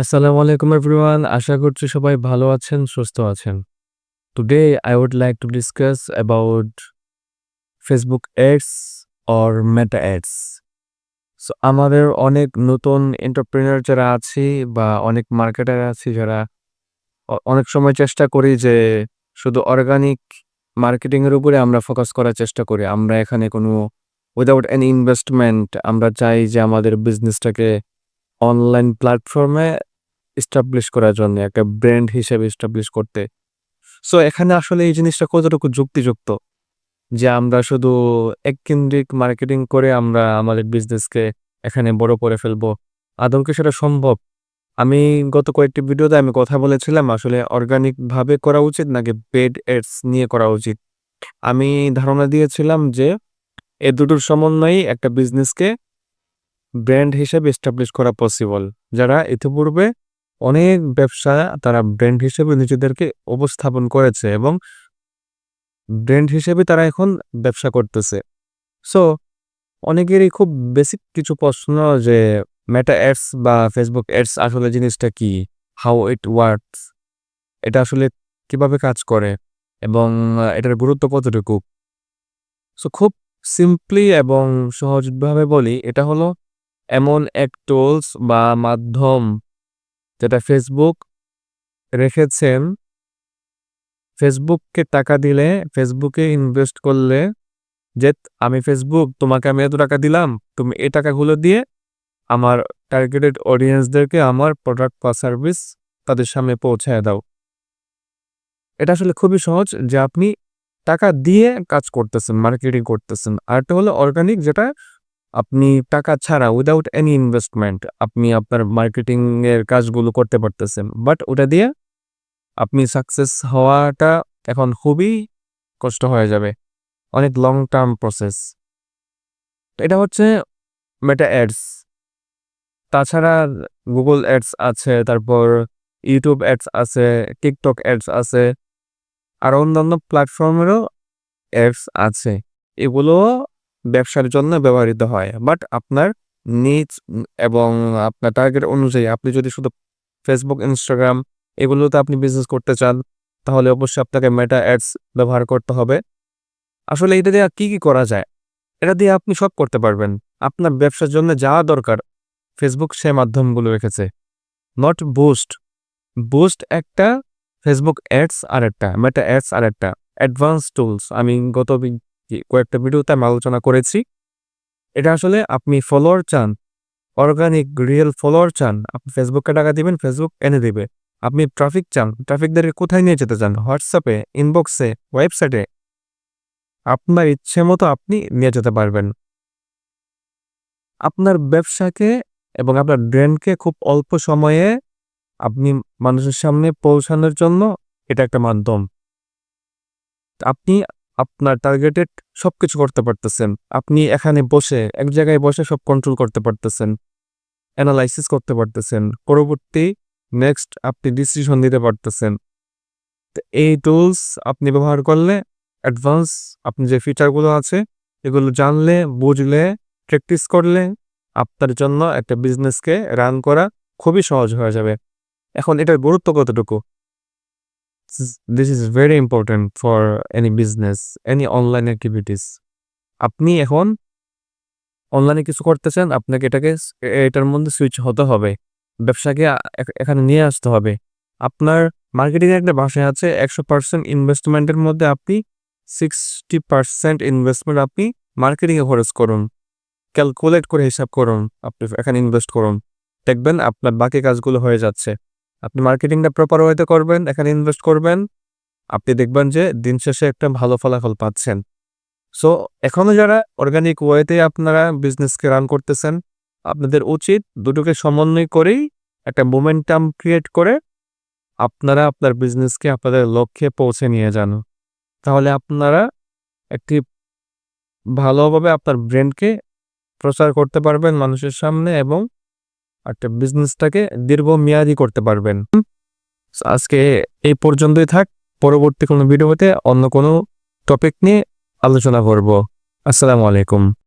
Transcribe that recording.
আসসালামু আলাইকুম এভরিওয়ান। আশা করছি সবাই ভালো আছেন, সুস্থ আছেন। Today I would like to discuss about Facebook ads or Meta ads. So আমাদের অনেক নতুন এন্টারপ্রেনার যারা আছি বা অনেক মার্কেটার আছি যারা অনেক সময় চেষ্টা করি যে শুধু অর্গানিক মার্কেটিং এর উপরে আমরা ফোকাস করার চেষ্টা করি। আমরা এখানে কোনো উইথআউট এনি ইনভেস্টমেন্ট আমরা চাই যে আমাদের বিজনেসটাকে অনলাইন প্ল্যাটফর্মে এস্টাবলিশ করার জন্য একটা ব্র্যান্ড হিসেবে এস্টাবলিশ করতে। সো এখানে আসলে এই জিনিসটা কতটুকু যুক্তিযুক্ত যে আমরা শুধু এককেন্দ্রিক মার্কেটিং করে আমরা আমাদের বিজনেসকে এখানে বড় করে ফেলবো। আদৌ কি সেটা সম্ভব? আমি গত কয়েকটি ভিডিওতে আমি কথা বলেছিলাম আসলে অর্গানিক ভাবে করা উচিত নাকি পেইড অ্যাডস নিয়ে করা উচিত। আমি ধারণা দিয়েছিলাম যে এ দুটোর সমন্বয়েই একটা বিজনেসকে ব্র্যান্ড হিসেবে এস্টাবলিশ করা পসিবল। যারা ইতিপূর্বে অনেক ব্যবসা তারা ব্র্যান্ড হিসেবে নিজেদেরকে উপস্থাপন করেছে এবং ব্র্যান্ড হিসেবে তারা এখন ব্যবসা করতেছে। সো অনেকেরই খুব বেসিক কিছু প্রশ্ন যে মেটা অ্যাডস বা ফেসবুক অ্যাডস আসলে জিনিসটা কি? How it works? এটা আসলে কিভাবে কাজ করে? এবং এটার গুরুত্ব কতটুকু? সো খুব সিম্পলি এবং সহজভাবে বলি, এটা হলো এমন এক টুলস বা মাধ্যম যেটা ফেসবুক রেখেছেন। ফেসবুককে টাকা দিলে, ফেসবুকে ইনভেস্ট করলে যে আমি ফেসবুক তোমাকে আমি এত টাকা দিলাম, তুমি এই টাকাগুলো দিয়ে আমার টার্গেটেড অডিয়েন্সদেরকে আমার প্রোডাক্ট বা সার্ভিস তাদের সামনে পৌঁছায় দাও। এটা আসলে খুবই সহজ যে আপনি টাকা দিয়ে কাজ করতেছেন, মার্কেটিং করতেছেন। আরেকটা হলো অর্গানিক, যেটা আপনি টাকা ছাড়া উইদাউট এনি ইনভেস্টমেন্ট আপনি আপনার মার্কেটিং এর কাজগুলো করতে পারতেছেন। বাট ওটা দিয়ে আপনি সাকসেস হওয়াটা এখন খুবই কষ্ট হয়ে যাবে। অনেক লং টার্ম প্রসেস। এটা হচ্ছে মেটা অ্যাডস। তাছাড়া গুগল অ্যাডস আছে, তারপর ইউটিউব অ্যাডস আছে, টিকটক অ্যাডস আছে, আর অন্যান্য প্ল্যাটফর্মেরও অ্যাডস আছে। এগুলোও ব্যবসার জন্য ব্যবহৃত হয়। বাট আপনার নিজ এবং আপনার টার্গেট অনুযায়ী আপনি যদি শুধু ফেসবুক, ইনস্টাগ্রাম এগুলোতে আপনি বিজনেস করতে চান, তাহলে অবশ্যই আপনাকে মেটা অ্যাডস ব্যবহার করতে হবে। আসলে এটা দিয়ে কি করা যায়? এটা দিয়ে আপনি সব করতে পারবেন। আপনার ব্যবসার জন্য যা দরকার ফেসবুক সে মাধ্যমগুলো রেখেছে। Not boost. বুস্ট একটা, ফেসবুক অ্যাডস আরেকটা, মেটা অ্যাডস আরেকটা। অ্যাডভান্স টুলস আমি গত কয়েকটা ভিডিওতে আমি আলোচনা করেছি। এটা আসলে আপনি ফলোয়ার চান, অর্গানিক রিয়েল ফলোয়ার চান, আপনি ফেসবুককে টাকা দিবেন, ফেসবুক এনে দিবে। আপনি ট্রাফিক চান, ট্রাফিকদেরকে কোথায় নিয়ে যেতে চান? হোয়াটসঅ্যাপে, ইনবক্সে, ওয়েবসাইটে। আপনার ইচ্ছে মতো আপনি নিয়ে যেতে পারবেন। আপনার ব্যবসাকে এবং আপনার ব্র্যান্ডকে খুব অল্প সময়ে আপনি মানুষের সামনে পৌঁছানোর জন্য এটা একটা মাধ্যম। আপনি আপনার টার্গেটেড সবকিছু করতে পারতেছেন। আপনি এখানে বসে এক জায়গায় বসে সব কন্ট্রোল করতে পারতেছেন, অ্যানালাইসিস করতে পারতেছেন, পরবর্তী নেক্সট আপনি ডিসিশন নিতে পারতেছেন। তো এই টুলস আপনি ব্যবহার করলে অ্যাডভান্স আপনি যে ফিচারগুলো আছে এগুলো জানলে, বুঝলে, প্র্যাকটিস করলে আপনার জন্য একটা বিজনেসকে রান করা খুবই সহজ হয়ে যাবে। এখন এটার গুরুত্ব কতটুকু? This is very important for any business, any online activities. আপনি এখন অনলাইনে কিছু করতেছেন, আপনাকে এটার মধ্যে সুইচ হতে হবে। ব্যবসাকে এখানে নিয়ে আসতে হবে। আপনার মার্কেটিং এর একটা ভাষা আছে, 100% ইনভেস্টমেন্টের মধ্যে আপনি 60% ইনভেস্টমেন্ট আপনি মার্কেটিং এ খরচ করুন। ক্যালকুলেট করে হিসাব করুন, আপনি এখানে ইনভেস্ট করুন। দেখবেন আপনার বাকি কাজগুলো হয়ে যাচ্ছে। আপনি মার্কেটিংটা প্রপার ওয়েতে করবেন, এখানে ইনভেস্ট করবেন। আপনি দেখবেন যে দিন শেষে একটা ভালো ফলাফল পাচ্ছেন। সো এখনো যারা অর্গানিক ওয়েতে আপনারা বিজনেসকে রান করতেছেন, আপনাদের উচিত দুটোকে সমন্বয় করেই একটা মোমেন্টাম ক্রিয়েট করে আপনারা আপনার বিজনেসকে আপনাদের লক্ষ্যে পৌঁছে নিয়ে যান। তাহলে আপনারা একটি ভালোভাবে আপনার ব্র্যান্ডকে প্রচার করতে পারবেন মানুষের সামনে এবং একটা বিজনেসটাকে দীর্ঘমেয়াদী করতে পারবেন। আজকে এই পর্যন্তই থাক। পরবর্তী কোনো ভিডিওতে অন্য কোনো টপিক নিয়ে আলোচনা করব। আসসালামু আলাইকুম।